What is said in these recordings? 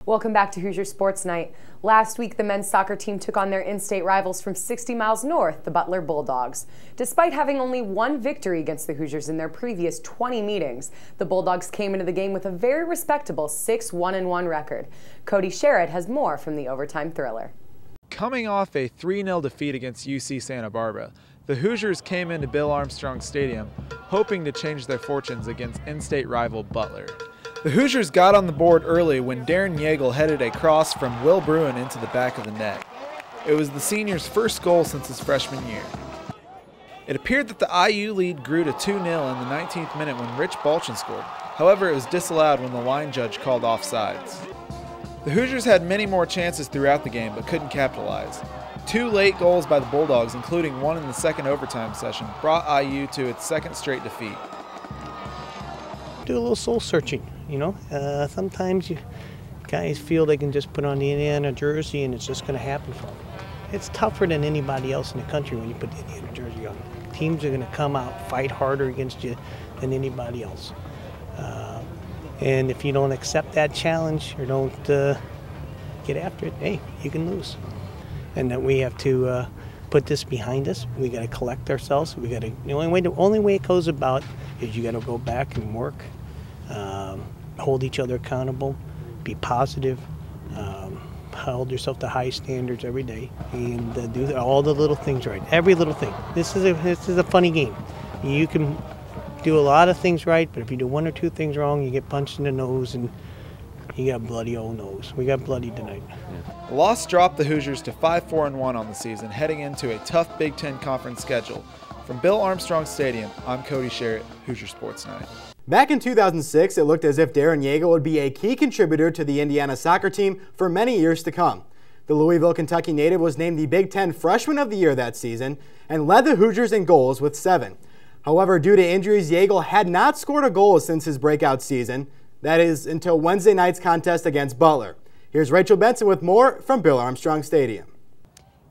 Welcome back to Hoosier Sports Night. Last week, the men's soccer team took on their in-state rivals from 60 miles north, the Butler Bulldogs. Despite having only one victory against the Hoosiers in their previous 20 meetings, the Bulldogs came into the game with a very respectable 6-1-1 record. Cody Sharrett has more from the overtime thriller. Coming off a 3-0 defeat against UC Santa Barbara, the Hoosiers came into Bill Armstrong Stadium hoping to change their fortunes against in-state rival Butler. The Hoosiers got on the board early when Darren Yeagle headed a cross from Will Bruin into the back of the net. It was the senior's first goal since his freshman year. It appeared that the IU lead grew to 2-0 in the 19th minute when Rich Balchin scored. However, it was disallowed when the line judge called offsides. The Hoosiers had many more chances throughout the game but couldn't capitalize. 2 late goals by the Bulldogs, including one in the second overtime session, brought IU to its second straight defeat. Do a little soul searching, you know. Sometimes guys feel they can just put on the Indiana jersey and it's just going to happen for them. It's tougher than anybody else in the country when you put the Indiana jersey on. Teams are going to come out, fight harder against you than anybody else. And if you don't accept that challenge or don't get after it, hey, you can lose. And that we have to put this behind us. We got to collect ourselves. We got to. The only way it goes about is you got to go back and work, hold each other accountable, be positive, hold yourself to high standards every day, and do all the little things right. Every little thing. This is a funny game. You can do a lot of things right, but if you do 1 or 2 things wrong, you get punched in the nose and you got bloody old nose. We got bloody tonight. The loss dropped the Hoosiers to 5-4-1 on the season, heading into a tough Big Ten Conference schedule. From Bill Armstrong Stadium, I'm Cody Sharrett, Hoosier Sports Night. Back in 2006, it looked as if Darren Yeagle would be a key contributor to the Indiana soccer team for many years to come. The Louisville, Kentucky native was named the Big Ten Freshman of the Year that season and led the Hoosiers in goals with 7. However, due to injuries, Yeagle had not scored a goal since his breakout season. That is until Wednesday night's contest against Butler. Here's Rachel Benson with more from Bill Armstrong Stadium.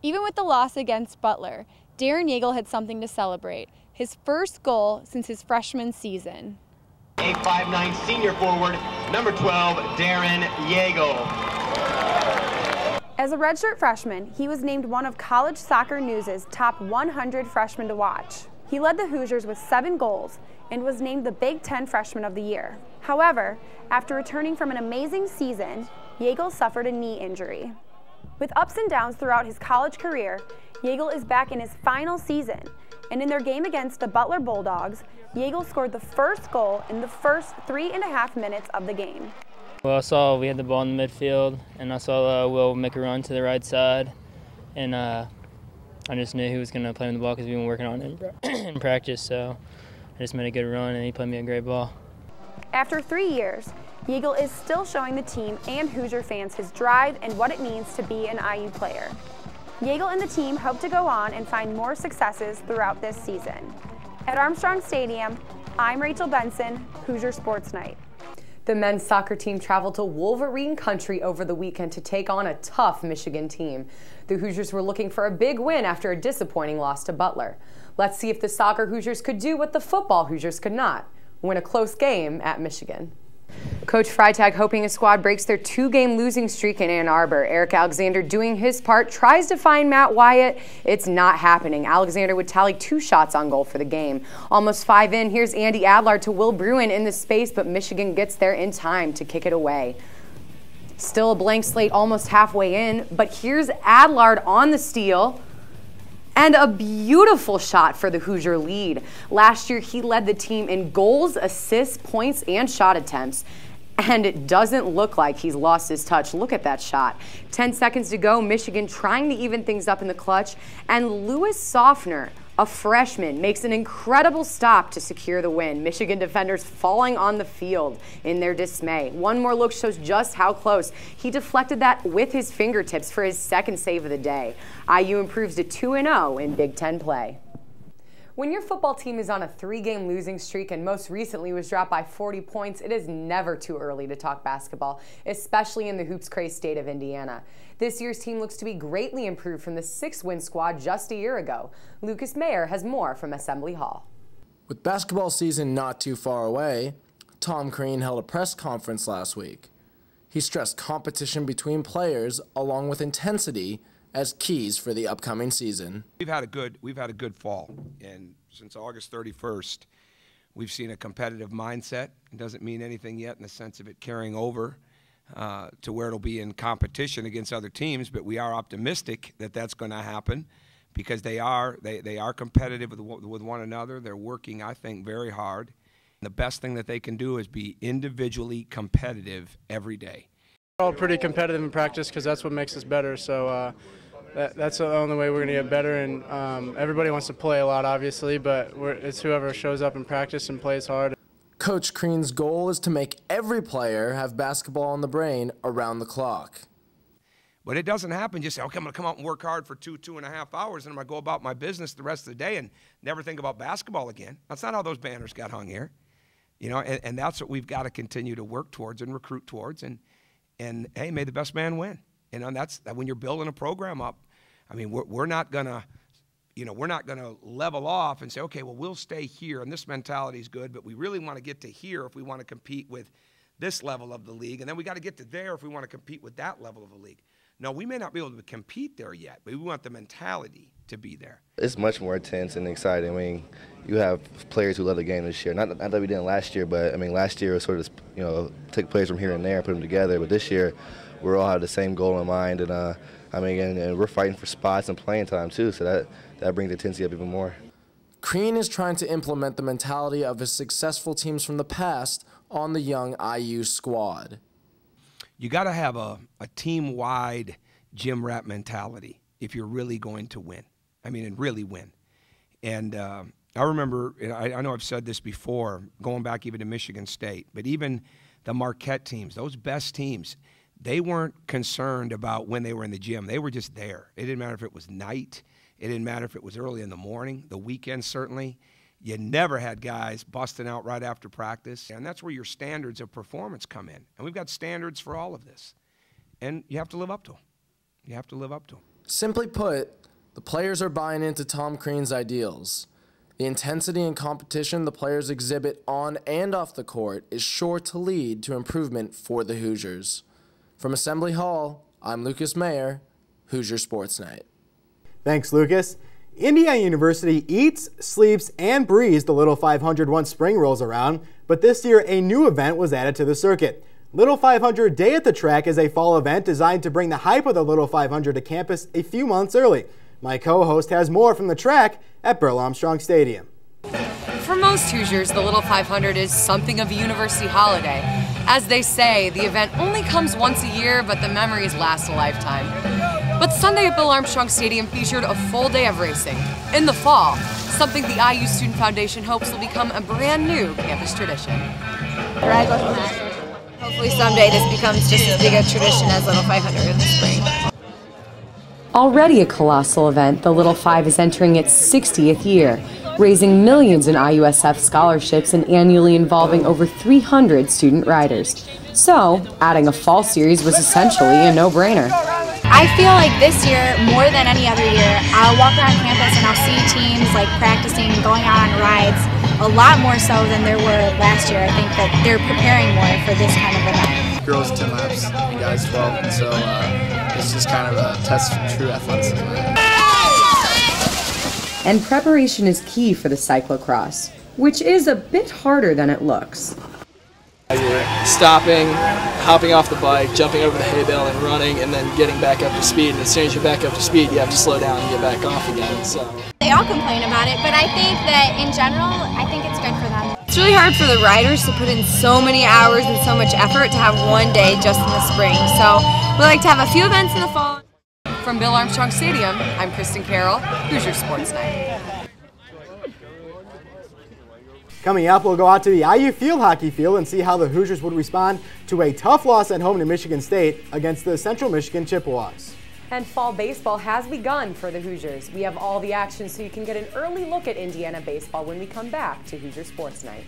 Even with the loss against Butler, Darren Yeagle had something to celebrate. His first goal since his freshman season. A 5'9" senior forward, number 12, Darren Yeagle. As a redshirt freshman, he was named one of College Soccer News' top 100 freshmen to watch. He led the Hoosiers with 7 goals and was named the Big Ten Freshman of the Year. However, after returning from an amazing season, Yeagle suffered a knee injury. With ups and downs throughout his college career, Yeagle is back in his final season, and in their game against the Butler Bulldogs, Yeagle scored the first goal in the first 3.5 minutes of the game. Well, I saw we had the ball in the midfield, and I saw Will make a run to the right side, and I just knew he was going to play him the ball because we've been working on it in practice, so I just made a good run, and he played me a great ball. After 3 years, Yeagle is still showing the team and Hoosier fans his drive and what it means to be an IU player. Yeagle and the team hope to go on and find more successes throughout this season. At Armstrong Stadium, I'm Rachel Benson, Hoosier Sports Night. The men's soccer team traveled to Wolverine country over the weekend to take on a tough Michigan team. The Hoosiers were looking for a big win after a disappointing loss to Butler. Let's see if the soccer Hoosiers could do what the football Hoosiers could not: win a close game at Michigan. Coach Freitag hoping his squad breaks their 2-game losing streak in Ann Arbor. Eric Alexander doing his part, tries to find Matt Wyatt. It's not happening. Alexander would tally 2 shots on goal for the game. Almost 5 in, here's Andy Adlard to Will Bruin in the space, but Michigan gets there in time to kick it away. Still a blank slate almost halfway in, but here's Adlard on the steal. And a beautiful shot for the Hoosier lead. Last year, he led the team in goals, assists, points, and shot attempts. And it doesn't look like he's lost his touch. Look at that shot. 10 seconds to go, Michigan trying to even things up in the clutch. And Lewis Softner, a freshman, makes an incredible stop to secure the win. Michigan defenders falling on the field in their dismay. One more look shows just how close. He deflected that with his fingertips for his second save of the day. IU improves to 2-0 in Big Ten play. When your football team is on a 3-game losing streak and most recently was dropped by 40 points, it is never too early to talk basketball, especially in the hoops-crazed state of Indiana. This year's team looks to be greatly improved from the 6-win squad just a year ago. Lucas Mayer has more from Assembly Hall. With basketball season not too far away, Tom Crean held a press conference last week. He stressed competition between players along with intensity as keys for the upcoming season. We've had a good fall, and since August 31st, we've seen a competitive mindset. It doesn't mean anything yet in the sense of it carrying over to where it'll be in competition against other teams, but we are optimistic that that's going to happen because they are competitive with one another. They're working, I think, very hard. The best thing that they can do is be individually competitive every day. We're all pretty competitive in practice because that's what makes us better. So that's the only way we're going to get better. And everybody wants to play a lot, obviously, but it's whoever shows up in practice and plays hard. Coach Crean's goal is to make every player have basketball on the brain around the clock. But it doesn't happen. Just say, okay, I'm going to come out and work hard for 2.5 hours, and I'm going to go about my business the rest of the day and never think about basketball again. That's not how those banners got hung here. You know, and that's what we've got to continue to work towards and recruit towards. And hey, may the best man win. You know, and that's when you're building a program up. I mean, we're not gonna, we're not gonna level off and say, okay, well, we'll stay here, and this mentality is good, but we really want to get to here if we want to compete with this level of the league, and then we got to get to there if we want to compete with that level of the league. No, we may not be able to compete there yet, but we want the mentality to be there. It's much more intense and exciting. I mean, you have players who love the game this year. Not that we didn't last year, but I mean, last year was sort of, take players from here and there and put them together. But this year, we all have the same goal in mind, and I mean, and we're fighting for spots and playing time too. So that brings the intensity up even more. Crean is trying to implement the mentality of his successful teams from the past on the young IU squad. You got to have a team-wide gym rat mentality if you're really going to win. I mean, and really win. And I remember, I know I've said this before, going back even to Michigan State, but even the Marquette teams, those best teams, they weren't concerned about when they were in the gym. They were just there. It didn't matter if it was night. It didn't matter if it was early in the morning, the weekend certainly. You never had guys busting out right after practice. And that's where your standards of performance come in. And we've got standards for all of this. And you have to live up to them. You have to live up to them. Simply put, the players are buying into Tom Crean's ideals. The intensity and competition the players exhibit on and off the court is sure to lead to improvement for the Hoosiers. From Assembly Hall, I'm Lucas Mayer, Hoosier Sports Night. Thanks, Lucas. Indiana University eats, sleeps, and breathes the Little 500 once spring rolls around, but this year a new event was added to the circuit. Little 500 Day at the Track is a fall event designed to bring the hype of the Little 500 to campus a few months early. My co-host has more from the track at Bill Armstrong Stadium. For most Hoosiers, the Little 500 is something of a university holiday. As they say, the event only comes once a year, but the memories last a lifetime. But Sunday at Bill Armstrong Stadium featured a full day of racing. In the fall, something the IU Student Foundation hopes will become a brand new campus tradition. Hopefully someday this becomes just as big a tradition as Little 500 in the spring. Already a colossal event, the Little 5 is entering its 60th year, raising millions in IUSF scholarships and annually involving over 300 student riders. So, adding a fall series was essentially a no-brainer. I feel like this year, more than any other year, I'll walk around campus and I'll see teams like practicing, going out on rides, a lot more so than there were last year. I think that they're preparing more for this kind of event. Girls 10 laps and guys 12, and so it's just kind of a test of true athleticism. And preparation is key for the cyclocross, which is a bit harder than it looks. Stopping, hopping off the bike, jumping over the hay bale and running, and then getting back up to speed. And as soon as you're back up to speed, you have to slow down and get back off again. So they all complain about it, but I think that in general, I think it's good for them. It's really hard for the riders to put in so many hours and so much effort to have one day just in the spring. So we like to have a few events in the fall. From Bill Armstrong Stadium, I'm Kristin Carroll, Hoosier Sports Night. Coming up, we'll go out to the IU field hockey field and see how the Hoosiers would respond to a tough loss at home to Michigan State against the Central Michigan Chippewas. And fall baseball has begun for the Hoosiers. We have all the action so you can get an early look at Indiana baseball when we come back to Hoosier Sports Night.